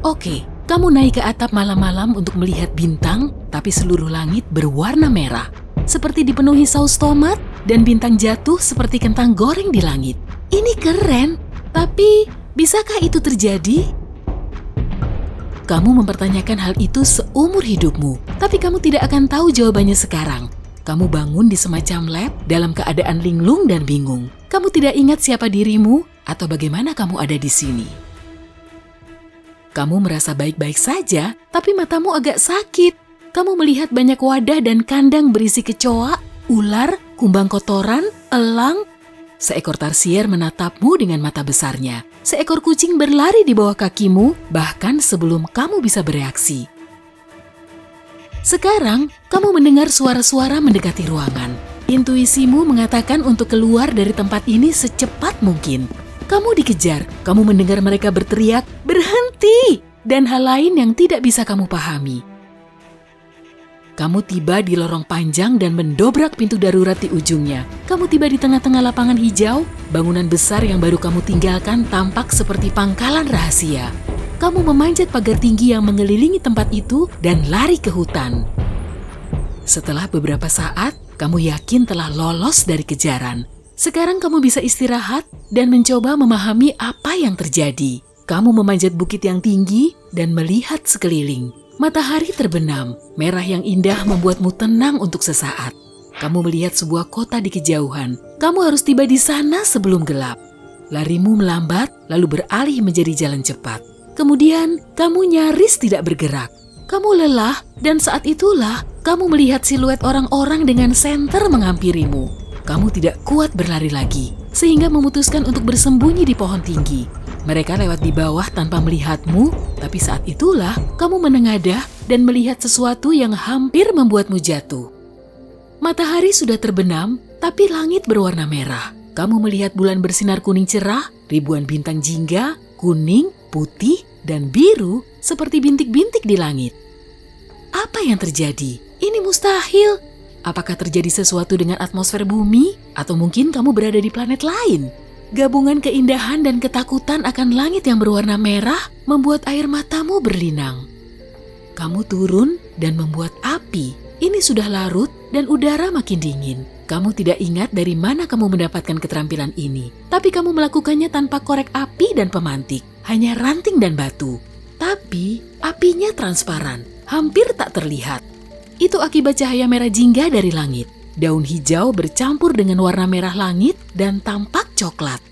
Oke, kamu naik ke atap malam-malam untuk melihat bintang, tapi seluruh langit berwarna merah. Seperti dipenuhi saus tomat dan bintang jatuh seperti kentang goreng di langit. Ini keren, tapi bisakah itu terjadi? Kamu mempertanyakan hal itu seumur hidupmu, tapi kamu tidak akan tahu jawabannya sekarang. Kamu bangun di semacam lab dalam keadaan linglung dan bingung. Kamu tidak ingat siapa dirimu atau bagaimana kamu ada di sini. Kamu merasa baik-baik saja, tapi matamu agak sakit. Kamu melihat banyak wadah dan kandang berisi kecoa, ular, kumbang kotoran, elang. Seekor tarsier menatapmu dengan mata besarnya. Seekor kucing berlari di bawah kakimu, bahkan sebelum kamu bisa bereaksi. Sekarang, kamu mendengar suara-suara mendekati ruangan. Intuisimu mengatakan untuk keluar dari tempat ini secepat mungkin. Kamu dikejar, kamu mendengar mereka berteriak, "Berhenti!" dan hal lain yang tidak bisa kamu pahami. Kamu tiba di lorong panjang dan mendobrak pintu darurat di ujungnya. Kamu tiba di tengah-tengah lapangan hijau, bangunan besar yang baru kamu tinggalkan tampak seperti pangkalan rahasia. Kamu memanjat pagar tinggi yang mengelilingi tempat itu dan lari ke hutan. Setelah beberapa saat, kamu yakin telah lolos dari kejaran. Sekarang kamu bisa istirahat dan mencoba memahami apa yang terjadi. Kamu memanjat bukit yang tinggi dan melihat sekeliling. Matahari terbenam, merah yang indah membuatmu tenang untuk sesaat. Kamu melihat sebuah kota di kejauhan. Kamu harus tiba di sana sebelum gelap. Larimu melambat, lalu beralih menjadi jalan cepat. Kemudian, kamu nyaris tidak bergerak. Kamu lelah, dan saat itulah kamu melihat siluet orang-orang dengan senter menghampirimu. Kamu tidak kuat berlari lagi, sehingga memutuskan untuk bersembunyi di pohon tinggi. Mereka lewat di bawah tanpa melihatmu, tapi saat itulah kamu menengadah dan melihat sesuatu yang hampir membuatmu jatuh. Matahari sudah terbenam, tapi langit berwarna merah. Kamu melihat bulan bersinar kuning cerah, ribuan bintang jingga, kuning, putih, dan biru seperti bintik-bintik di langit. Apa yang terjadi? Ini mustahil. Apakah terjadi sesuatu dengan atmosfer bumi? Atau mungkin kamu berada di planet lain? Gabungan keindahan dan ketakutan akan langit yang berwarna merah membuat air matamu berlinang. Kamu turun dan membuat api. Ini sudah larut dan udara makin dingin. Kamu tidak ingat dari mana kamu mendapatkan keterampilan ini. Tapi kamu melakukannya tanpa korek api dan pemantik. Hanya ranting dan batu. Tapi apinya transparan, hampir tak terlihat. Itu akibat cahaya merah jingga dari langit. Daun hijau bercampur dengan warna merah langit dan tampak coklat.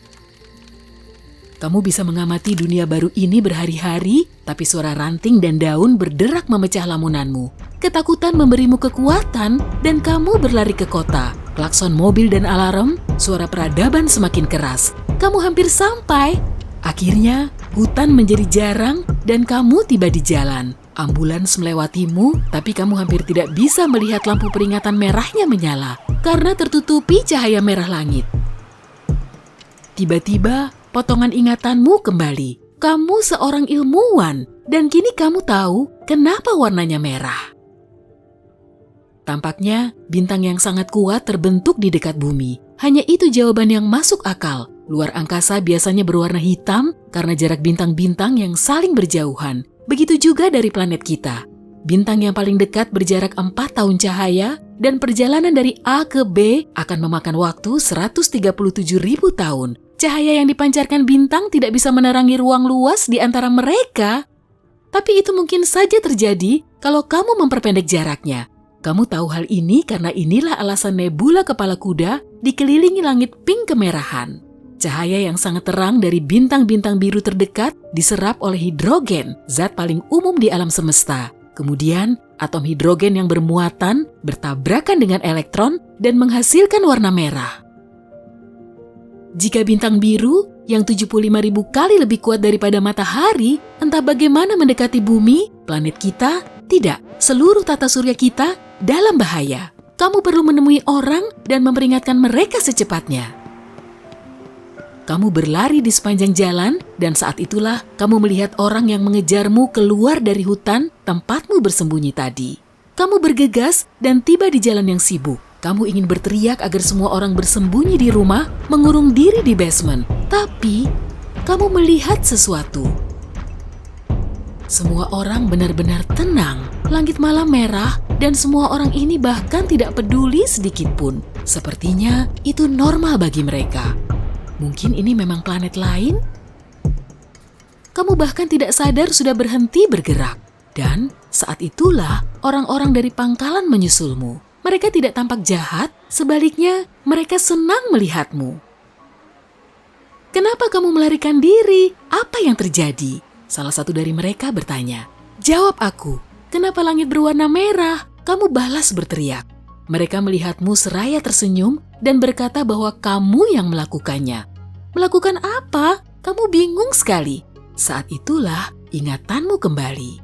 Kamu bisa mengamati dunia baru ini berhari-hari, tapi suara ranting dan daun berderak memecah lamunanmu. Ketakutan memberimu kekuatan dan kamu berlari ke kota. Klakson mobil dan alarm, suara peradaban semakin keras. Kamu hampir sampai. Akhirnya, hutan menjadi jarang dan kamu tiba di jalan. Ambulans melewatimu, tapi kamu hampir tidak bisa melihat lampu peringatan merahnya menyala karena tertutupi cahaya merah langit. Tiba-tiba, potongan ingatanmu kembali. Kamu seorang ilmuwan, dan kini kamu tahu kenapa warnanya merah. Tampaknya, bintang yang sangat kuat terbentuk di dekat bumi. Hanya itu jawaban yang masuk akal. Luar angkasa biasanya berwarna hitam karena jarak bintang-bintang yang saling berjauhan. Begitu juga dari planet kita. Bintang yang paling dekat berjarak 4 tahun cahaya dan perjalanan dari A ke B akan memakan waktu 137.000 tahun. Cahaya yang dipancarkan bintang tidak bisa menerangi ruang luas di antara mereka. Tapi itu mungkin saja terjadi kalau kamu memperpendek jaraknya. Kamu tahu hal ini karena inilah alasan nebula kepala kuda dikelilingi langit pink kemerahan. Cahaya yang sangat terang dari bintang-bintang biru terdekat diserap oleh hidrogen, zat paling umum di alam semesta. Kemudian, atom hidrogen yang bermuatan bertabrakan dengan elektron dan menghasilkan warna merah. Jika bintang biru yang 75.000 kali lebih kuat daripada matahari, entah bagaimana mendekati bumi, planet kita, tidak, seluruh tata surya kita dalam bahaya. Kamu perlu menemui orang dan memperingatkan mereka secepatnya. Kamu berlari di sepanjang jalan, dan saat itulah kamu melihat orang yang mengejarmu keluar dari hutan tempatmu bersembunyi tadi. Kamu bergegas dan tiba di jalan yang sibuk. Kamu ingin berteriak agar semua orang bersembunyi di rumah, mengurung diri di basement. Tapi, kamu melihat sesuatu. Semua orang benar-benar tenang. Langit malam merah dan semua orang ini bahkan tidak peduli sedikit pun. Sepertinya itu normal bagi mereka. Mungkin ini memang planet lain? Kamu bahkan tidak sadar sudah berhenti bergerak. Dan saat itulah orang-orang dari pangkalan menyusulmu. Mereka tidak tampak jahat, sebaliknya mereka senang melihatmu. Kenapa kamu melarikan diri? Apa yang terjadi? Salah satu dari mereka bertanya. Jawab aku, kenapa langit berwarna merah? Kamu balas berteriak. Mereka melihatmu seraya tersenyum dan berkata bahwa kamu yang melakukannya. Melakukan apa? Kamu bingung sekali. Saat itulah ingatanmu kembali.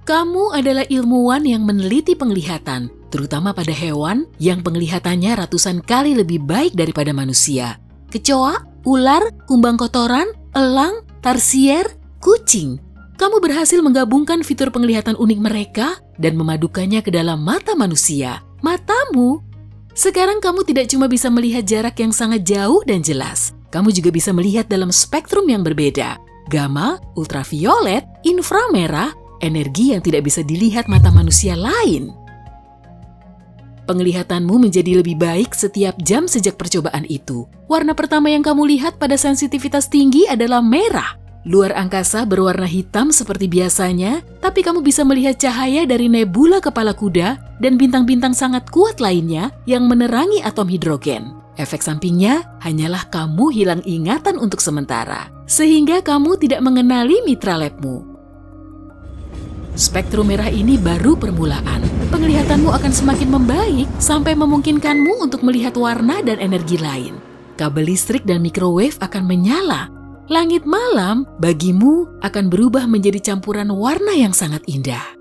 Kamu adalah ilmuwan yang meneliti penglihatan, terutama pada hewan yang penglihatannya ratusan kali lebih baik daripada manusia. Kecoa, ular, kumbang kotoran, elang, tarsier, kucing. Kamu berhasil menggabungkan fitur penglihatan unik mereka dan memadukannya ke dalam mata manusia. Matamu. Sekarang kamu tidak cuma bisa melihat jarak yang sangat jauh dan jelas. Kamu juga bisa melihat dalam spektrum yang berbeda. Gamma, ultraviolet, inframerah, energi yang tidak bisa dilihat mata manusia lain. Penglihatanmu menjadi lebih baik setiap jam sejak percobaan itu. Warna pertama yang kamu lihat pada sensitivitas tinggi adalah merah. Luar angkasa berwarna hitam seperti biasanya, tapi kamu bisa melihat cahaya dari nebula kepala kuda dan bintang-bintang sangat kuat lainnya yang menerangi atom hidrogen. Efek sampingnya hanyalah kamu hilang ingatan untuk sementara, sehingga kamu tidak mengenali mitra labmu. Spektrum merah ini baru permulaan. Penglihatanmu akan semakin membaik sampai memungkinkanmu untuk melihat warna dan energi lain. Kabel listrik dan microwave akan menyala. Langit malam bagimu akan berubah menjadi campuran warna yang sangat indah.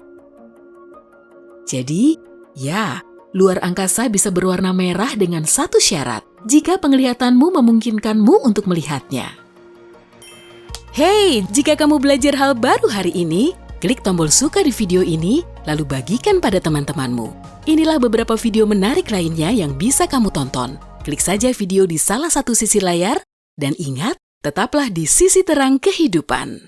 Jadi, ya, luar angkasa bisa berwarna merah dengan satu syarat, jika penglihatanmu memungkinkanmu untuk melihatnya. Hey, jika kamu belajar hal baru hari ini, klik tombol suka di video ini, lalu bagikan pada teman-temanmu. Inilah beberapa video menarik lainnya yang bisa kamu tonton. Klik saja video di salah satu sisi layar, dan ingat, tetaplah di sisi terang kehidupan.